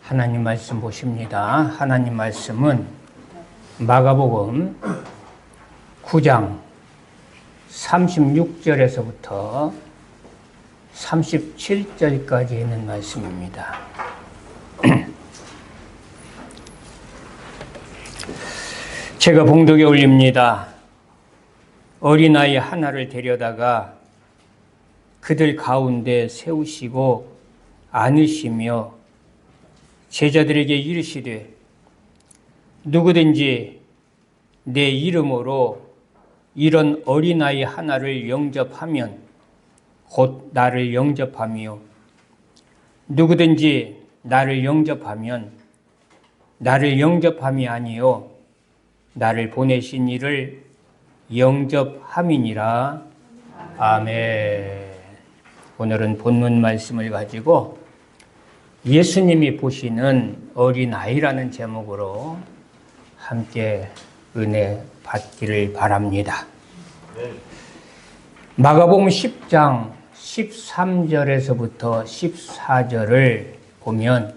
하나님 말씀 보십니다. 하나님 말씀은 마가복음 9장 36절에서부터 37절까지 있는 말씀입니다. 제가 봉독에 올립니다. 어린아이 하나를 데려다가 그들 가운데 세우시고 안으시며 제자들에게 이르시되 누구든지 내 이름으로 이런 어린아이 하나를 영접하면 곧 나를 영접하며 누구든지 나를 영접하면 나를 영접함이 아니요 나를 보내신 이를 영접함이니라. 아멘. 오늘은 본문 말씀을 가지고 예수님이 보시는 어린아이라는 제목으로 함께 은혜 받기를 바랍니다. 마가복음 10장 13절에서부터 14절을 보면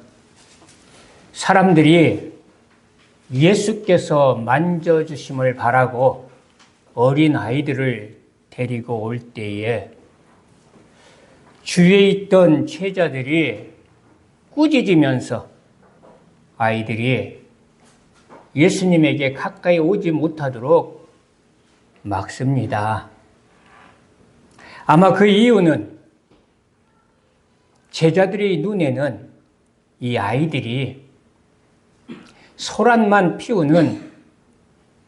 사람들이 예수께서 만져주심을 바라고 어린아이들을 데리고 올 때에 주위에 있던 제자들이 꾸짖으면서 아이들이 예수님에게 가까이 오지 못하도록 막습니다. 아마 그 이유는 제자들의 눈에는 이 아이들이 소란만 피우는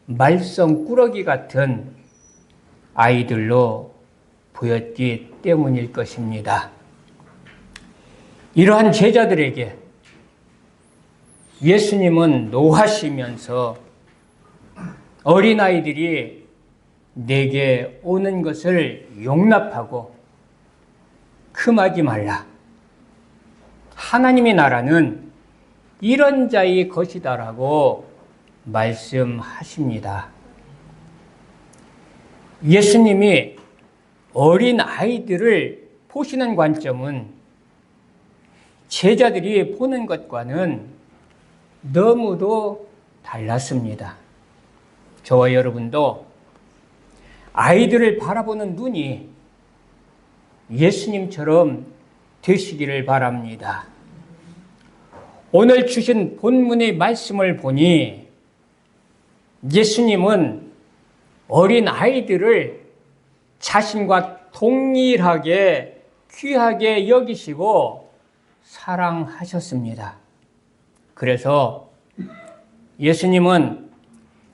말썽꾸러기 같은 아이들로 보였기 때문일 것입니다. 이러한 제자들에게 예수님은 노하시면서 어린아이들이 내게 오는 것을 용납하고 금하지 말라. 하나님의 나라는 이런 자의 것이다라고 말씀하십니다. 예수님이 어린아이들을 보시는 관점은 제자들이 보는 것과는 너무도 달랐습니다. 저와 여러분도 아이들을 바라보는 눈이 예수님처럼 되시기를 바랍니다. 오늘 주신 본문의 말씀을 보니 예수님은 어린 아이들을 자신과 동일하게 귀하게 여기시고 사랑하셨습니다. 그래서 예수님은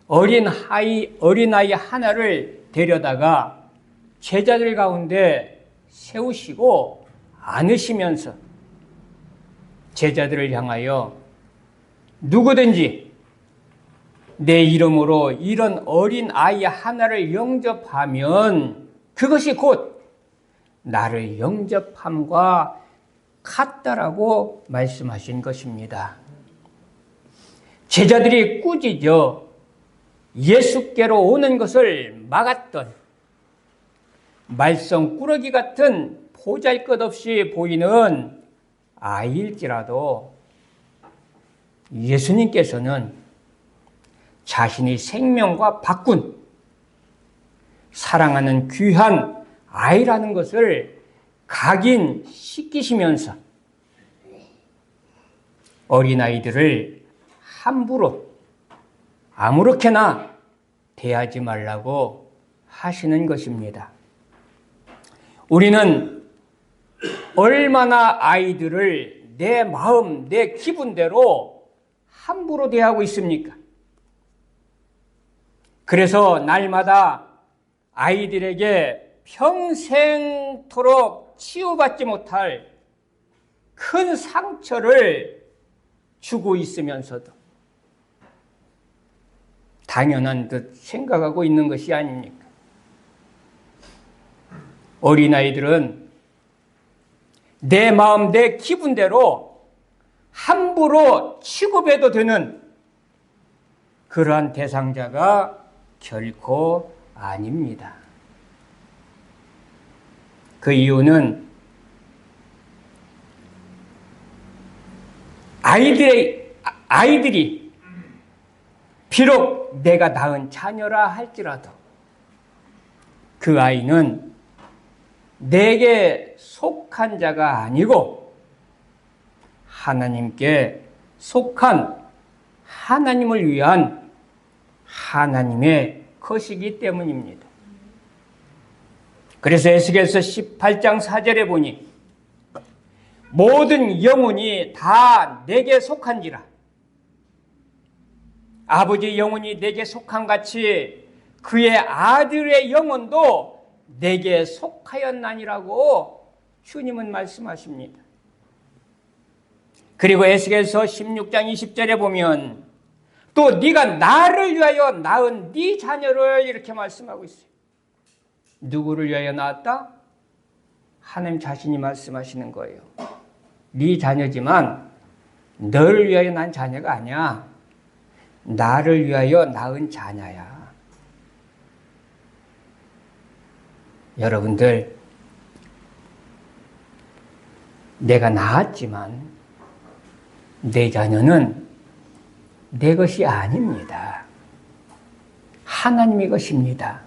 어린아이 하나를 데려다가 제자들 가운데 세우시고 안으시면서 제자들을 향하여 누구든지 내 이름으로 이런 어린아이 하나를 영접하면 그것이 곧 나를 영접함과 같다라고 말씀하신 것입니다. 제자들이 꾸짖어 예수께로 오는 것을 막았던 말썽꾸러기 같은 보잘것없이 보이는 아이일지라도 예수님께서는 자신의 생명과 바꾼 사랑하는 귀한 아이라는 것을 각인시키시면서 어린아이들을 함부로 아무렇게나 대하지 말라고 하시는 것입니다. 우리는 얼마나 아이들을 내 마음, 내 기분대로 함부로 대하고 있습니까? 그래서 날마다 아이들에게 평생토록 치유받지 못할 큰 상처를 주고 있으면서도 당연한 듯 생각하고 있는 것이 아닙니까? 어린아이들은 내 마음, 내 기분대로 함부로 취급해도 되는 그러한 대상자가 결코 아닙니다. 그 이유는 아이들이 비록 내가 낳은 자녀라 할지라도 그 아이는 내게 속한 자가 아니고 하나님께 속한 하나님을 위한 하나님의 것이기 때문입니다. 그래서 에스겔서 18장 4절에 보니 모든 영혼이 다 내게 속한지라. 아버지의 영혼이 내게 속한 같이 그의 아들의 영혼도 내게 속하였나니라고 주님은 말씀하십니다. 그리고 에스겔서 16장 20절에 보면 또 네가 나를 위하여 낳은 네 자녀를 이렇게 말씀하고 있어요. 누구를 위하여 낳았다? 하나님 자신이 말씀하시는 거예요. 네 자녀지만 너를 위하여 낳은 자녀가 아니야. 나를 위하여 낳은 자녀야. 여러분들, 내가 낳았지만 내 자녀는 내 것이 아닙니다. 하나님의 것입니다.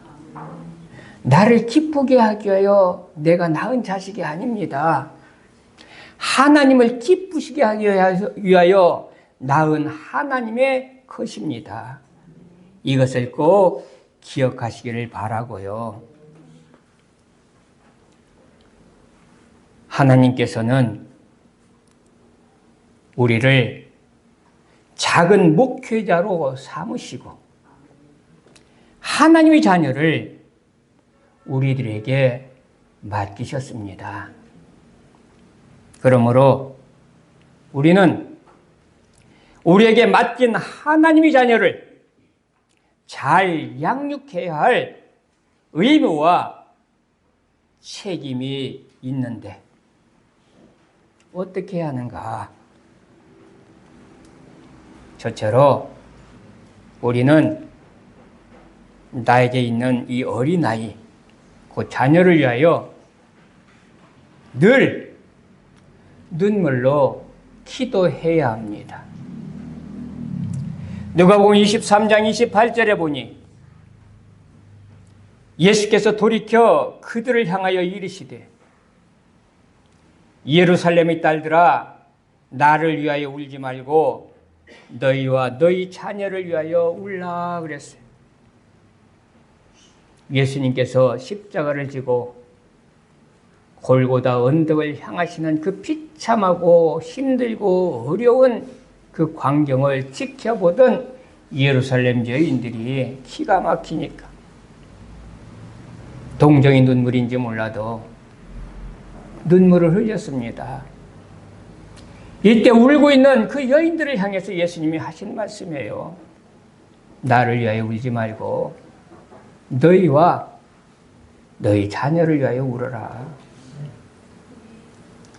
나를 기쁘게 하기 위하여 내가 낳은 자식이 아닙니다. 하나님을 기쁘시게 하기 위하여 낳은 하나님의 것입니다. 이것을 꼭 기억하시기를 바라고요. 하나님께서는 우리를 작은 목회자로 삼으시고 하나님의 자녀를 우리들에게 맡기셨습니다. 그러므로 우리는 우리에게 맡긴 하나님의 자녀를 잘 양육해야 할 의무와 책임이 있는데 어떻게 해야 하는가? 저처럼 우리는 나에게 있는 이 어린아이, 그 자녀를 위하여 늘 눈물로 기도해야 합니다. 누가복음 23장 28절에 보니 예수께서 돌이켜 그들을 향하여 이르시되 예루살렘의 딸들아 나를 위하여 울지 말고 너희와 너희 자녀를 위하여 울라 그랬어요. 예수님께서 십자가를 지고 골고다 언덕을 향하시는 그 비참하고 힘들고 어려운 그 광경을 지켜보던 예루살렘 여인들이 기가 막히니까 동정의 눈물인지 몰라도 눈물을 흘렸습니다. 이때 울고 있는 그 여인들을 향해서 예수님이 하신 말씀이에요. 나를 위하여 울지 말고 너희와 너희 자녀를 위하여 울어라.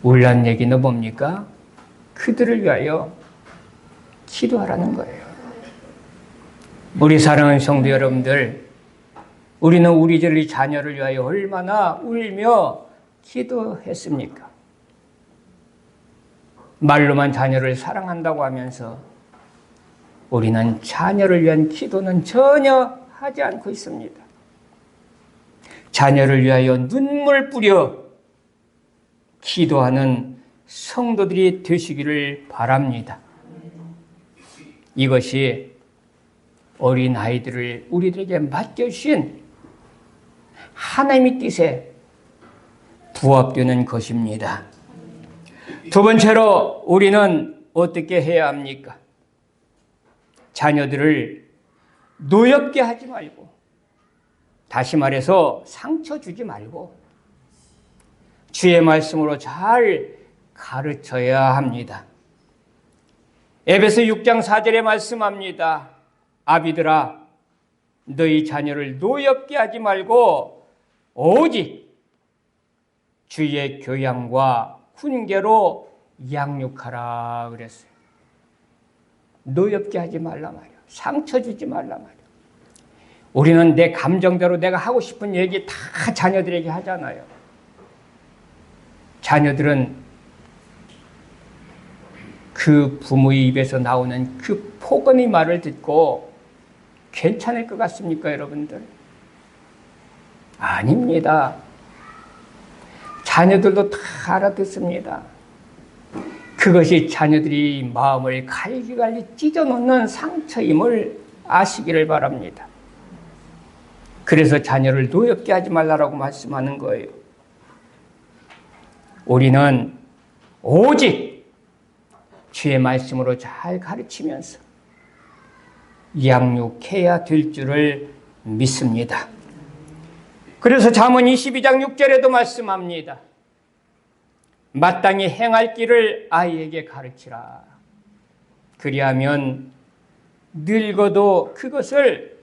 울란 얘기는 뭡니까? 그들을 위하여 기도하라는 거예요. 우리 사랑하는 성도 여러분들, 우리는 우리들의 자녀를 위하여 얼마나 울며 기도했습니까? 말로만 자녀를 사랑한다고 하면서 우리는 자녀를 위한 기도는 전혀 하지 않고 있습니다. 자녀를 위하여 눈물 뿌려 기도하는 성도들이 되시기를 바랍니다. 이것이 어린 아이들을 우리들에게 맡겨주신 하나님의 뜻에 부합되는 것입니다. 두 번째로 우리는 어떻게 해야 합니까? 자녀들을 노엽게 하지 말고, 다시 말해서 상처 주지 말고 주의 말씀으로 잘 가르쳐야 합니다. 에베소 6장 4절에 말씀합니다. 아비들아 너희 자녀를 노엽게 하지 말고 오직 주의 교양과 훈계로 양육하라 그랬어요. 노엽게 하지 말라 말이야. 상처 주지 말라 말이야. 우리는 내 감정대로 내가 하고 싶은 얘기 다 자녀들에게 하잖아요. 자녀들은 그 부모의 입에서 나오는 그 폭언의 말을 듣고 괜찮을 것 같습니까, 여러분들? 아닙니다. 자녀들도 다 알아듣습니다. 그것이 자녀들이 마음을 갈기갈기 찢어놓는 상처임을 아시기를 바랍니다. 그래서 자녀를 노엽게 하지 말라고 말씀하는 거예요. 우리는 오직 주의 말씀으로 잘 가르치면서 양육해야 될 줄을 믿습니다. 그래서 잠언 22장 6절에도 말씀합니다. 마땅히 행할 길을 아이에게 가르치라. 그리하면 늙어도 그것을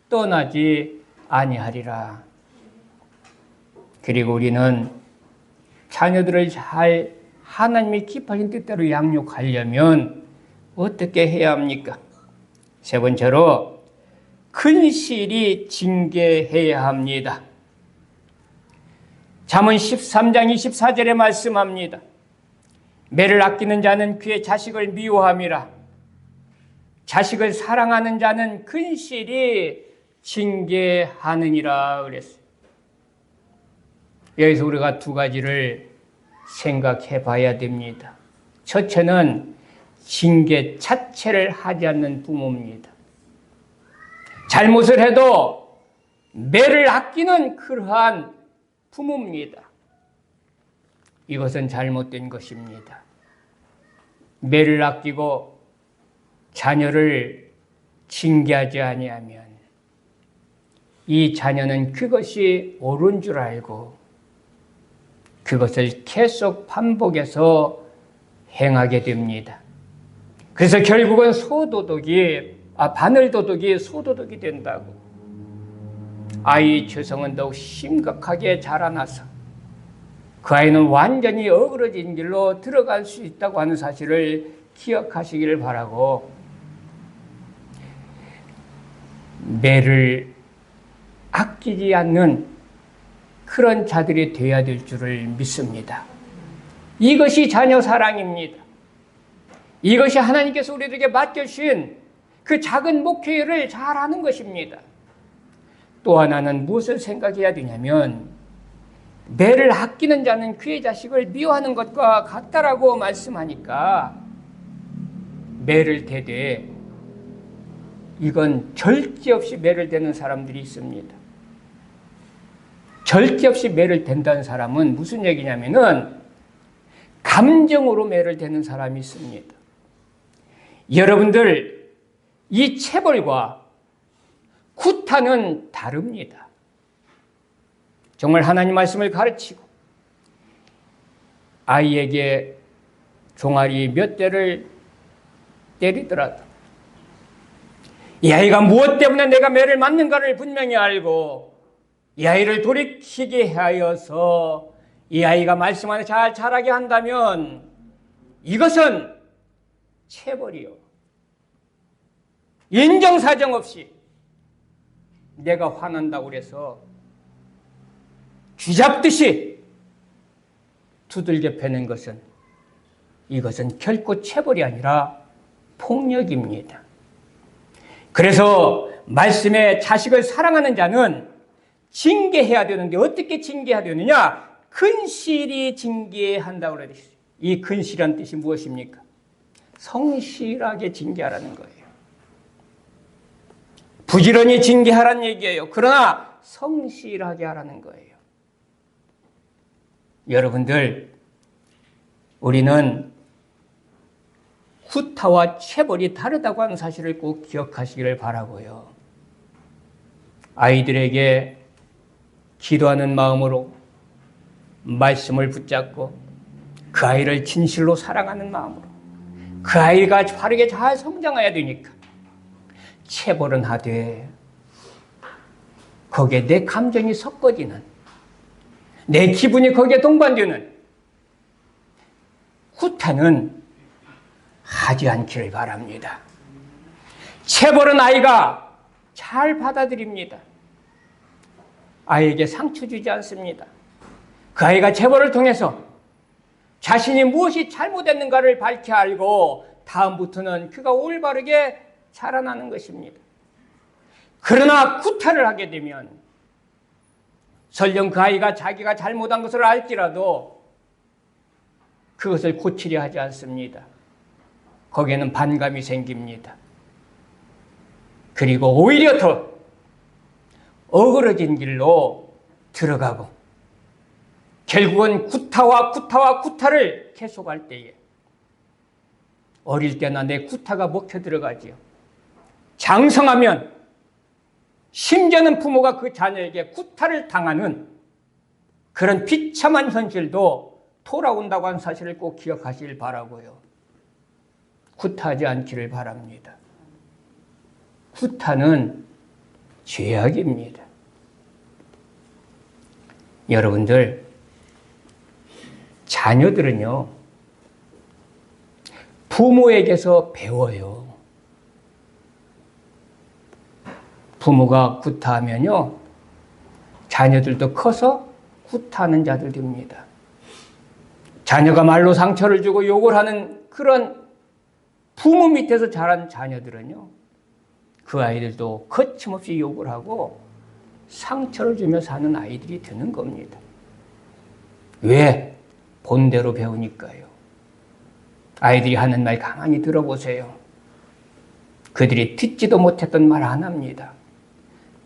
떠나지 아니하리라. 그리고 우리는 자녀들을 잘 하나님의 기뻐하신 뜻대로 양육하려면 어떻게 해야 합니까? 세 번째로 근실히 징계해야 합니다. 잠언 13장 24절에 말씀합니다. 매를 아끼는 자는 그의 자식을 미워함이라. 자식을 사랑하는 자는 근실히 징계하느니라 그랬어요. 여기서 우리가 두 가지를 생각해 봐야 됩니다. 첫째는 징계 자체를 하지 않는 부모입니다. 잘못을 해도 매를 아끼는 그러한 부모입니다. 이것은 잘못된 것입니다. 매를 아끼고 자녀를 징계하지 아니하면 이 자녀는 그것이 옳은 줄 알고 그것을 계속 반복해서 행하게 됩니다. 그래서 결국은 바늘도둑이 소도둑이 된다고. 아이의 죄성은 더욱 심각하게 자라나서 그 아이는 완전히 어그러진 길로 들어갈 수 있다고 하는 사실을 기억하시기를 바라고, 매를 아끼지 않는 그런 자들이 되어야 될 줄을 믿습니다. 이것이 자녀 사랑입니다. 이것이 하나님께서 우리들에게 맡겨주신 그 작은 목회를 잘하는 것입니다. 또 하나는 무엇을 생각해야 되냐면, 매를 아끼는 자는 그의 자식을 미워하는 것과 같다라고 말씀하니까 매를 대되 이건 절제 없이 매를 대는 사람들이 있습니다. 절제 없이 매를 댄다는 사람은 무슨 얘기냐면은 감정으로 매를 대는 사람이 있습니다. 여러분들, 이 체벌과 구타는 다릅니다. 정말 하나님 말씀을 가르치고 아이에게 종아리 몇 대를 때리더라도 이 아이가 무엇 때문에 내가 매를 맞는가를 분명히 알고 이 아이를 돌이키게 하여서 이 아이가 말씀 안에 잘 자라게 한다면 이것은 체벌이요. 인정사정 없이 내가 화난다고 그래서 쥐잡듯이 두들겨 패는 것은, 이것은 결코 체벌이 아니라 폭력입니다. 그래서 말씀에 자식을 사랑하는 자는 징계해야 되는데 어떻게 징계해야 되느냐? 근실히 징계한다고 그러죠. 이 근실이라는 뜻이 무엇입니까? 성실하게 징계하라는 거예요. 부지런히 징계하라는 얘기예요. 그러나 성실하게 하라는 거예요. 여러분들, 우리는 구타와 체벌이 다르다고 하는 사실을 꼭 기억하시기를 바라고요. 아이들에게 기도하는 마음으로 말씀을 붙잡고 그 아이를 진실로 사랑하는 마음으로 그 아이가 바르게 잘 성장해야 되니까 체벌은 하되 거기에 내 감정이 섞어지는, 내 기분이 거기에 동반되는 구타는 하지 않기를 바랍니다. 체벌은 아이가 잘 받아들입니다. 아이에게 상처 주지 않습니다. 그 아이가 체벌을 통해서 자신이 무엇이 잘못했는가를 밝히 알고 다음부터는 그가 올바르게 자라나는 것입니다. 그러나 구타를 하게 되면 설령 그 아이가 자기가 잘못한 것을 알지라도 그것을 고치려 하지 않습니다. 거기에는 반감이 생깁니다. 그리고 오히려 더 어그러진 길로 들어가고 결국은 구타를 계속할 때에 어릴 때나 내 구타가 먹혀 들어가지요. 장성하면 심지어는 부모가 그 자녀에게 구타를 당하는 그런 비참한 현실도 돌아온다고 하는 사실을 꼭 기억하시길 바라고요. 구타하지 않기를 바랍니다. 구타는 죄악입니다. 여러분들, 자녀들은요, 부모에게서 배워요. 부모가 구타하면요, 자녀들도 커서 구타하는 자들 됩니다. 자녀가 말로 상처를 주고 욕을 하는 그런 부모 밑에서 자란 자녀들은요, 그 아이들도 거침없이 욕을 하고 상처를 주며 사는 아이들이 되는 겁니다. 왜? 본대로 배우니까요. 아이들이 하는 말 가만히 들어보세요. 그들이 듣지도 못했던 말 안 합니다.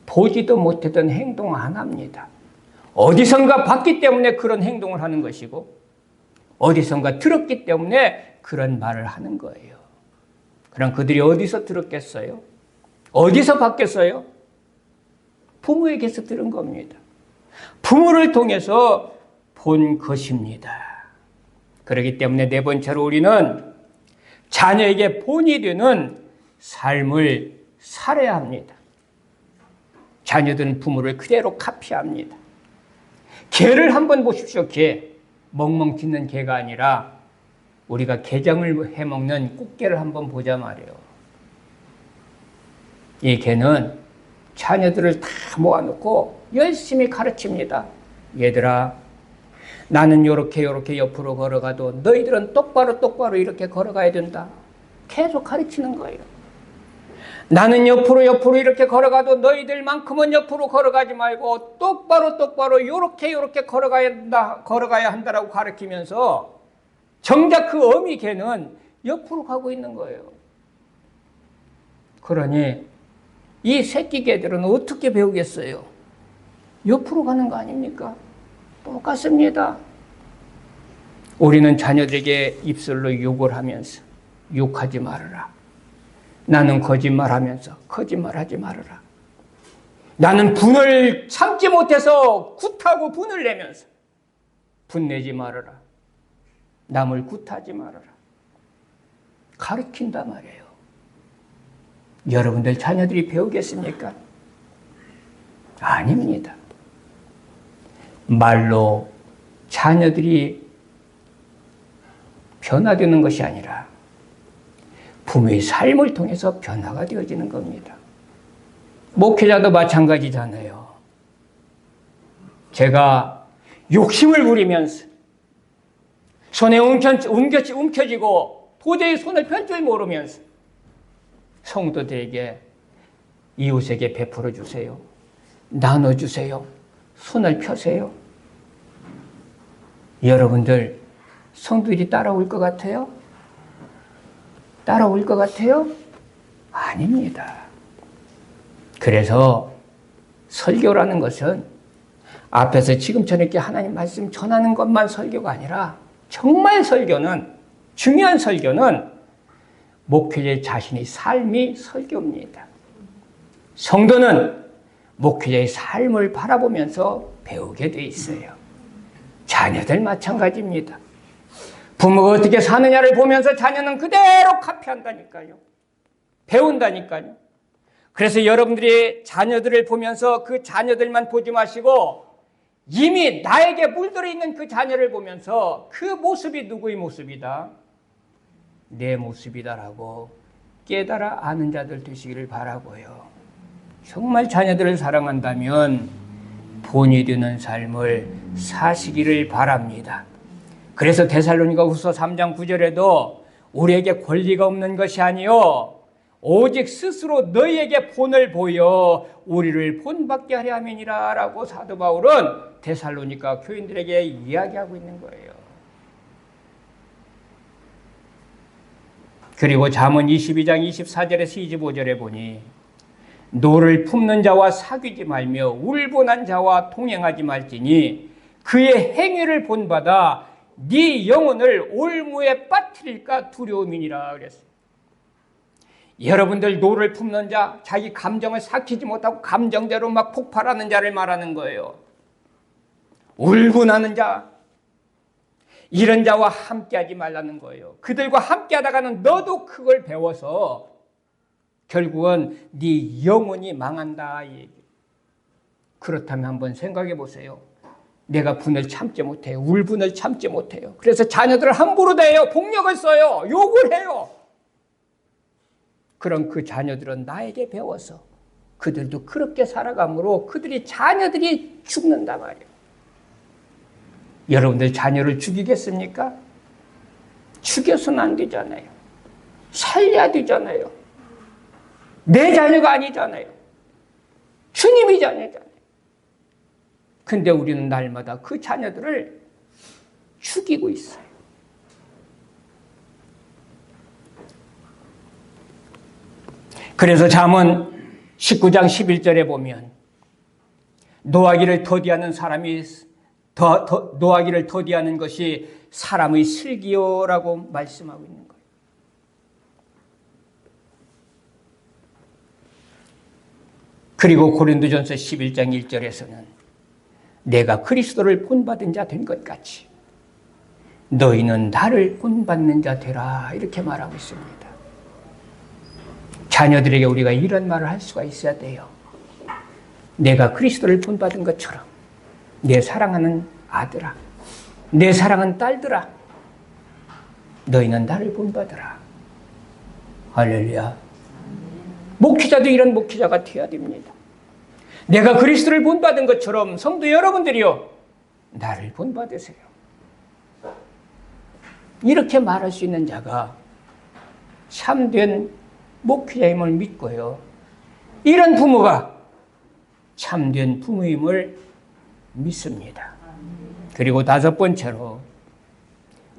보지도 못했던 행동 안 합니다. 어디선가 봤기 때문에 그런 행동을 하는 것이고 어디선가 들었기 때문에 그런 말을 하는 거예요. 그럼 그들이 어디서 들었겠어요? 어디서 봤겠어요? 부모에게서 들은 겁니다. 부모를 통해서 본 것입니다. 그렇기 때문에 네 번째로 우리는 자녀에게 본이 되는 삶을 살아야 합니다. 자녀들은 부모를 그대로 카피합니다. 개를 한번 보십시오. 개. 멍멍 짖는 개가 아니라 우리가 게장을 해먹는 꽃게를 한번 보자 말이에요. 이 개는 자녀들을 다 모아놓고 열심히 가르칩니다. 얘들아, 나는 요렇게 옆으로 걸어가도 너희들은 똑바로 이렇게 걸어가야 된다. 계속 가르치는 거예요. 나는 옆으로 이렇게 걸어가도 너희들만큼은 옆으로 걸어가지 말고 똑바로 요렇게 걸어가야 한다라고 가르치면서 정작 그 어미 개는 옆으로 가고 있는 거예요. 그러니 이 새끼 개들은 어떻게 배우겠어요? 옆으로 가는 거 아닙니까? 똑같습니다. 우리는 자녀들에게 입술로 욕을 하면서 욕하지 말아라. 나는 거짓말하면서 거짓말하지 말아라. 나는 분을 참지 못해서 굿하고 분을 내면서 분내지 말아라. 남을 굿하지 말아라. 가르친단 말이에요. 여러분들 자녀들이 배우겠습니까? 아닙니다. 말로 자녀들이 변화되는 것이 아니라 부모의 삶을 통해서 변화가 되어지는 겁니다. 목회자도 마찬가지잖아요. 제가 욕심을 부리면서 손에 움켜쥐고 도저히 손을 펼 줄 모르면서 성도들에게 이웃에게 베풀어 주세요. 나눠주세요. 손을 펴세요. 여러분들 성도들이 따라올 것 같아요? 따라올 것 같아요? 아닙니다. 그래서 설교라는 것은 앞에서 지금처럼 이렇게 하나님 말씀 전하는 것만 설교가 아니라 정말 설교는, 중요한 설교는 목회자 자신의 삶이 설교입니다. 성도는 목회자의 삶을 바라보면서 배우게 돼 있어요. 자녀들 마찬가지입니다. 부모가 어떻게 사느냐를 보면서 자녀는 그대로 카피한다니까요. 배운다니까요. 그래서 여러분들이 자녀들을 보면서 그 자녀들만 보지 마시고 이미 나에게 물들어 있는 그 자녀를 보면서 그 모습이 누구의 모습이다? 내 모습이다라고 깨달아 아는 자들 되시기를 바라고요. 정말 자녀들을 사랑한다면 본이 되는 삶을 사시기를 바랍니다. 그래서 데살로니가후서 3장 9절에도 우리에게 권리가 없는 것이 아니요 오직 스스로 너희에게 본을 보여 우리를 본받게 하려 함이니라 라고 사도 바울은 데살로니가 교인들에게 이야기하고 있는 거예요. 그리고 잠언 22장 24절에서 25절에 보니 노를 품는 자와 사귀지 말며 울분한 자와 동행하지 말지니 그의 행위를 본받아 네 영혼을 올무에 빠뜨릴까 두려움이니라 그랬어요. 여러분들 노를 품는 자, 자기 감정을 삭히지 못하고 감정대로 막 폭발하는 자를 말하는 거예요. 울분하는 자, 이런 자와 함께하지 말라는 거예요. 그들과 함께하다가는 너도 그걸 배워서 결국은 네 영혼이 망한다. 그렇다면 한번 생각해 보세요. 내가 분을 참지 못해요. 울분을 참지 못해요. 그래서 자녀들을 함부로 대해요. 폭력을 써요. 욕을 해요. 그럼 그 자녀들은 나에게 배워서 그들도 그렇게 살아가므로 그들이 자녀들이 죽는단 말이에요. 여러분들 자녀를 죽이겠습니까? 죽여서는 안 되잖아요. 살려야 되잖아요. 내 자녀가 아니잖아요. 주님이 자녀잖아요. 근데 우리는 날마다 그 자녀들을 죽이고 있어요. 그래서 잠언 19장 11절에 보면 노하기를 더디하는 사람이 노하기를 더디하는 것이 사람의 슬기요라고 말씀하고 있는 거예요. 그리고 고린도전서 11장 1절에서는 내가 그리스도를 본받은 자 된 것 같이 너희는 나를 본받는 자 되라 이렇게 말하고 있습니다. 자녀들에게 우리가 이런 말을 할 수가 있어야 돼요. 내가 그리스도를 본받은 것처럼 내 사랑하는 아들아, 내 사랑하는 딸들아, 너희는 나를 본받으라. 할렐루야. 목회자도 이런 목회자가 되어야 됩니다. 내가 그리스도를 본받은 것처럼 성도 여러분들이요, 나를 본받으세요. 이렇게 말할 수 있는 자가 참된 목회자임을 믿고요. 이런 부모가 참된 부모임을 믿습니다. 그리고 다섯 번째로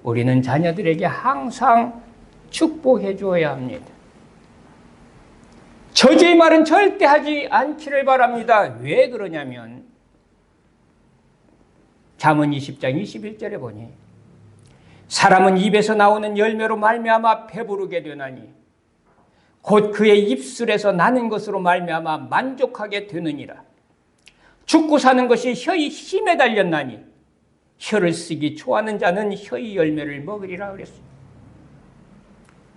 우리는 자녀들에게 항상 축복해 주어야 합니다. 저주의 말은 절대 하지 않기를 바랍니다. 왜 그러냐면 잠언 20장 21절에 보니 사람은 입에서 나오는 열매로 말미암아 배부르게 되나니 곧 그의 입술에서 나는 것으로 말미암아 만족하게 되느니라. 죽고 사는 것이 혀의 힘에 달렸나니 혀를 쓰기 좋아하는 자는 혀의 열매를 먹으리라 그랬어요.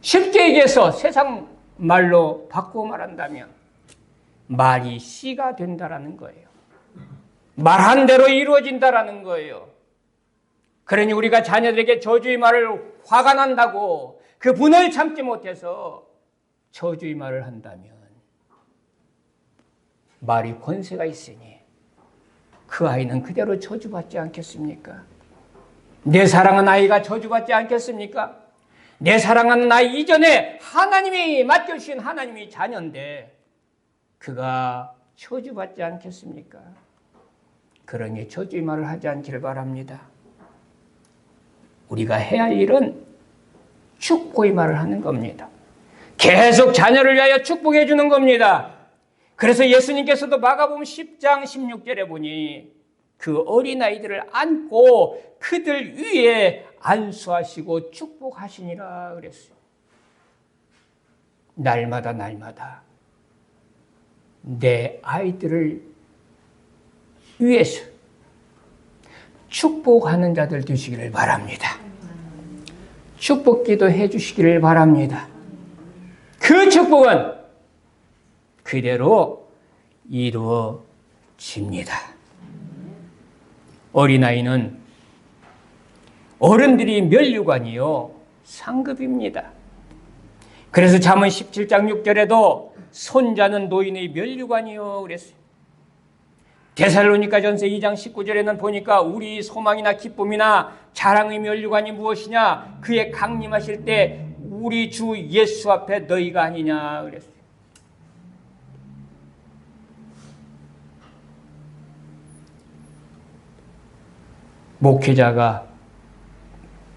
쉽게 얘기해서 세상 말로 바꾸어 말한다면 말이 씨가 된다라는 거예요. 말한 대로 이루어진다라는 거예요. 그러니 우리가 자녀들에게 저주의 말을 화가 난다고 그 분을 참지 못해서 저주의 말을 한다면 말이 권세가 있으니 그 아이는 그대로 저주받지 않겠습니까? 내 사랑하는 아이가 저주받지 않겠습니까? 내 사랑하는 아이 이전에 하나님이 맡겨주신 하나님이 자녀인데 그가 저주받지 않겠습니까? 그러니 저주의 말을 하지 않기를 바랍니다. 우리가 해야 할 일은 축복의 말을 하는 겁니다. 계속 자녀를 위하여 축복해 주는 겁니다. 그래서 예수님께서도 마가복음 10장 16절에 보니 그 어린아이들을 안고 그들 위에 안수하시고 축복하시니라 그랬어요. 날마다 내 아이들을 위해서 축복하는 자들 되시기를 바랍니다. 축복기도 해주시기를 바랍니다. 그 축복은 그대로 이루어집니다. 어린아이는 어른들이 면류관이요 상급입니다. 그래서 잠언 17장 6절에도 손자는 노인의 면류관이요 그랬어요. 데살로니가전서 2장 19절에는 보니까 우리 소망이나 기쁨이나 자랑의 면류관이 무엇이냐? 그의 강림하실 때 우리 주 예수 앞에 너희가 아니냐 그랬어요. 목회자가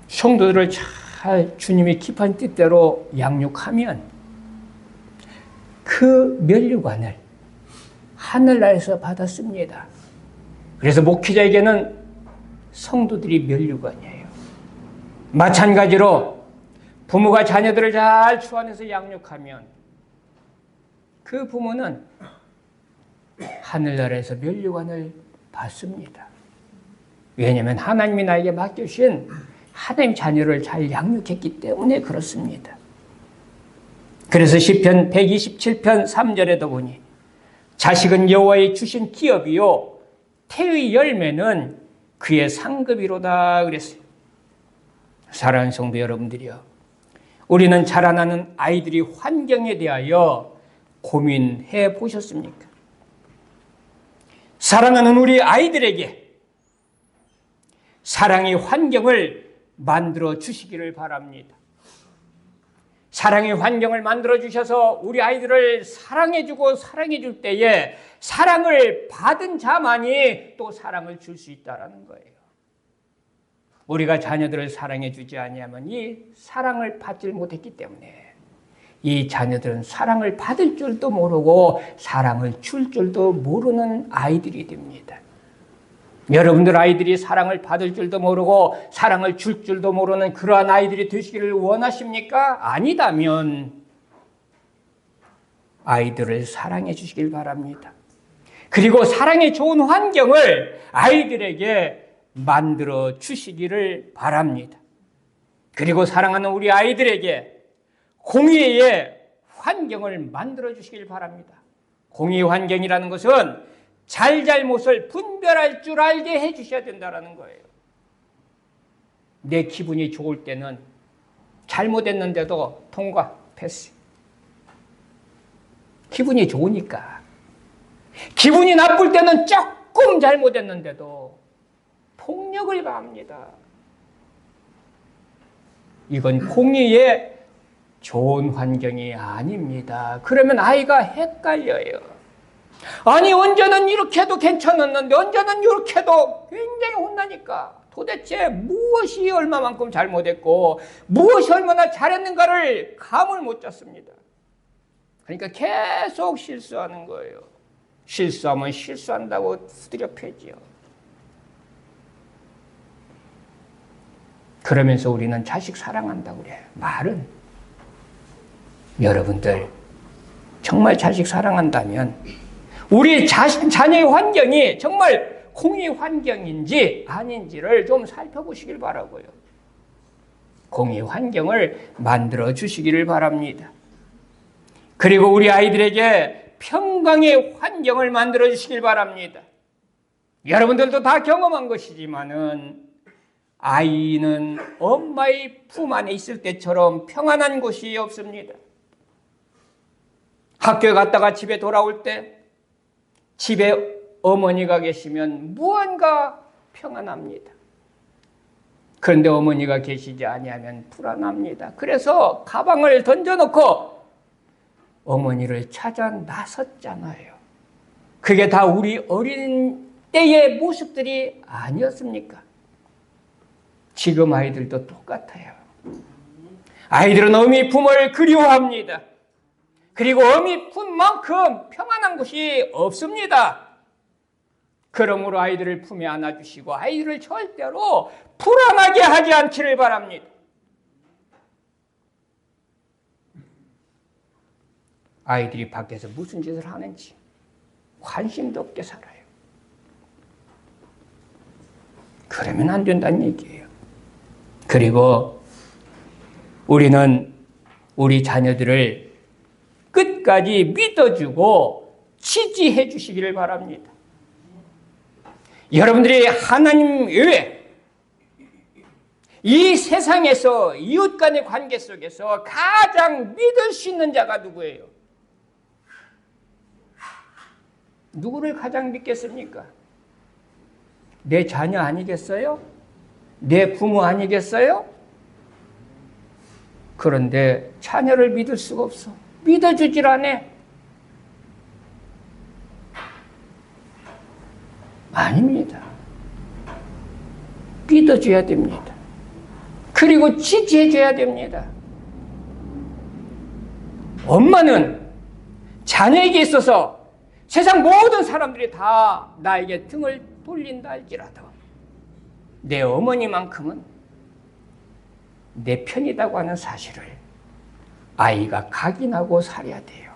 성도들을 잘 주님의 깊은 뜻대로 양육하면 그 면류관을 하늘나라에서 받았습니다. 그래서 목회자에게는 성도들이 면류관이에요. 마찬가지로 부모가 자녀들을 잘 추안해서 양육하면 그 부모는 하늘나라에서 면류관을 받습니다. 왜냐하면 하나님이 나에게 맡겨주신 하나님 자녀를 잘 양육했기 때문에 그렇습니다. 그래서 시편 127편 3절에도 보니 자식은 여호와의 주신 기업이요 태의 열매는 그의 상급이로다 그랬어요. 사랑하는 성도 여러분들이요, 우리는 자라나는 아이들이 환경에 대하여 고민해 보셨습니까? 사랑하는 우리 아이들에게 사랑의 환경을 만들어 주시기를 바랍니다. 사랑의 환경을 만들어 주셔서 우리 아이들을 사랑해주고 사랑해줄 때에 사랑을 받은 자만이 또 사랑을 줄 수 있다는 거예요. 우리가 자녀들을 사랑해주지 아니하면 이 사랑을 받지 못했기 때문에 이 자녀들은 사랑을 받을 줄도 모르고 사랑을 줄 줄도 모르는 아이들이 됩니다. 여러분들 아이들이 사랑을 받을 줄도 모르고 사랑을 줄 줄도 모르는 그러한 아이들이 되시기를 원하십니까? 아니다면 아이들을 사랑해 주시길 바랍니다. 그리고 사랑의 좋은 환경을 아이들에게 만들어 주시기를 바랍니다. 그리고 사랑하는 우리 아이들에게 공의의 환경을 만들어 주시길 바랍니다. 공의의 환경이라는 것은 잘잘못을 분별할 줄 알게 해 주셔야 된다는 거예요. 내 기분이 좋을 때는 잘못했는데도 통과, 패스. 기분이 좋으니까. 기분이 나쁠 때는 조금 잘못했는데도 폭력을 가합니다. 이건 공의의 좋은 환경이 아닙니다. 그러면 아이가 헷갈려요. 아니 언제는 이렇게 해도 괜찮았는데 언제는 이렇게 해도 굉장히 혼나니까 도대체 무엇이 얼마만큼 잘못했고 무엇이 얼마나 잘했는가를 감을 못 잡습니다. 그러니까 계속 실수하는 거예요. 실수하면 실수한다고 두드려 패지요. 그러면서 우리는 자식 사랑한다고 그래요. 말은. 여러분들 정말 자식 사랑한다면 우리 자녀의 환경이 정말 공의 환경인지 아닌지를 좀 살펴보시길 바라고요. 공의 환경을 만들어 주시기를 바랍니다. 그리고 우리 아이들에게 평강의 환경을 만들어 주시길 바랍니다. 여러분들도 다 경험한 것이지만은 아이는 엄마의 품 안에 있을 때처럼 평안한 곳이 없습니다. 학교에 갔다가 집에 돌아올 때 집에 어머니가 계시면 무언가 평안합니다. 그런데 어머니가 계시지 아니하면 불안합니다. 그래서 가방을 던져놓고 어머니를 찾아 나섰잖아요. 그게 다 우리 어린 때의 모습들이 아니었습니까? 지금 아이들도 똑같아요. 아이들은 어미 품을 그리워합니다. 그리고 어미 품만큼 평안한 곳이 없습니다. 그러므로 아이들을 품에 안아주시고 아이들을 절대로 불안하게 하지 않기를 바랍니다. 아이들이 밖에서 무슨 짓을 하는지 관심도 없게 살아요. 그러면 안 된다는 얘기예요. 그리고 우리는 우리 자녀들을 끝까지 믿어주고 지지해 주시기를 바랍니다. 여러분들이 하나님 외에 이 세상에서 이웃 간의 관계 속에서 가장 믿을 수 있는 자가 누구예요? 누구를 가장 믿겠습니까? 내 자녀 아니겠어요? 내 부모 아니겠어요? 그런데 자녀를 믿을 수가 없어. 믿어주질 않아. 아닙니다. 믿어줘야 됩니다. 그리고 지지해줘야 됩니다. 엄마는 자녀에게 있어서 세상 모든 사람들이 다 나에게 등을 돌린다 할지라도 내 어머니만큼은 내 편이라고 하는 사실을 아이가 각인하고 살아야 돼요.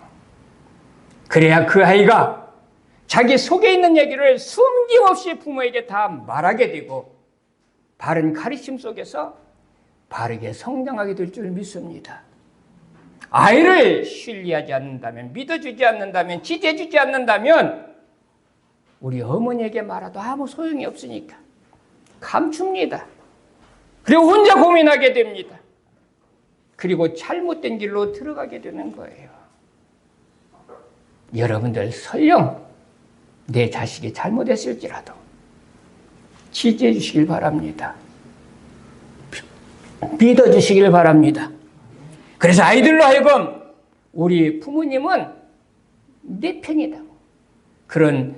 그래야 그 아이가 자기 속에 있는 얘기를 숨김없이 부모에게 다 말하게 되고 바른 가르침 속에서 바르게 성장하게 될 줄 믿습니다. 아이를 신뢰하지 않는다면, 믿어주지 않는다면, 지지해주지 않는다면 우리 어머니에게 말해도 아무 소용이 없으니까 감춥니다. 그리고 혼자 고민하게 됩니다. 그리고 잘못된 길로 들어가게 되는 거예요. 여러분들 설령 내 자식이 잘못했을지라도 지지해 주시길 바랍니다. 믿어주시길 바랍니다. 그래서 아이들로 하여금 우리 부모님은 내 편이다. 그런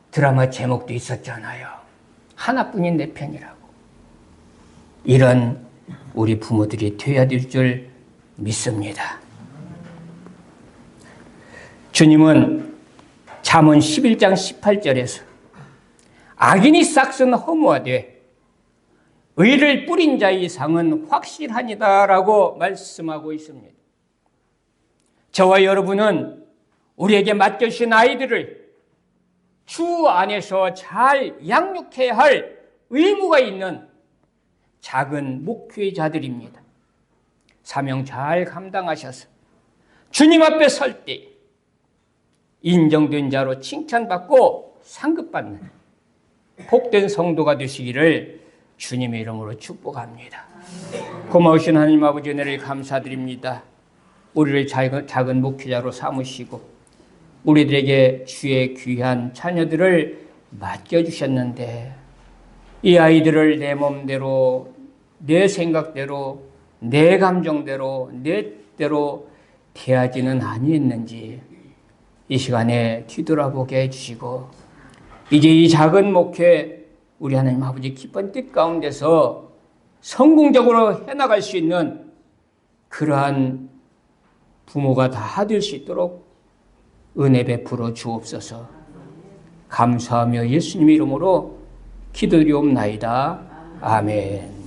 드라마 제목도 있었잖아요. 하나뿐인 내 편이라고. 이런 우리 부모들이 되어야 될 줄 믿습니다. 주님은 잠언 11장 18절에서 악인이 싹슨 허무하되 의를 뿌린 자의 상은 확실하니다라고 말씀하고 있습니다. 저와 여러분은 우리에게 맡겨주신 아이들을 주 안에서 잘 양육해야 할 의무가 있는 작은 목회자들입니다. 사명 잘 감당하셔서 주님 앞에 설 때 인정된 자로 칭찬받고 상급받는 복된 성도가 되시기를 주님의 이름으로 축복합니다. 고마우신 하나님 아버지 은혜를 감사드립니다. 우리를 작은 목회자로 삼으시고 우리들에게 주의 귀한 자녀들을 맡겨주셨는데 이 아이들을 내 몸대로, 내 생각대로, 내 감정대로, 내 뜻대로 대하지는 아니했는지 이 시간에 뒤돌아보게 해주시고 이제 이 작은 목회 우리 하나님 아버지 기쁜 뜻 가운데서 성공적으로 해나갈 수 있는 그러한 부모가 다 될 수 있도록 은혜 베풀어 주옵소서. 감사하며 예수님의 이름으로 기도드리옵나이다. 아멘.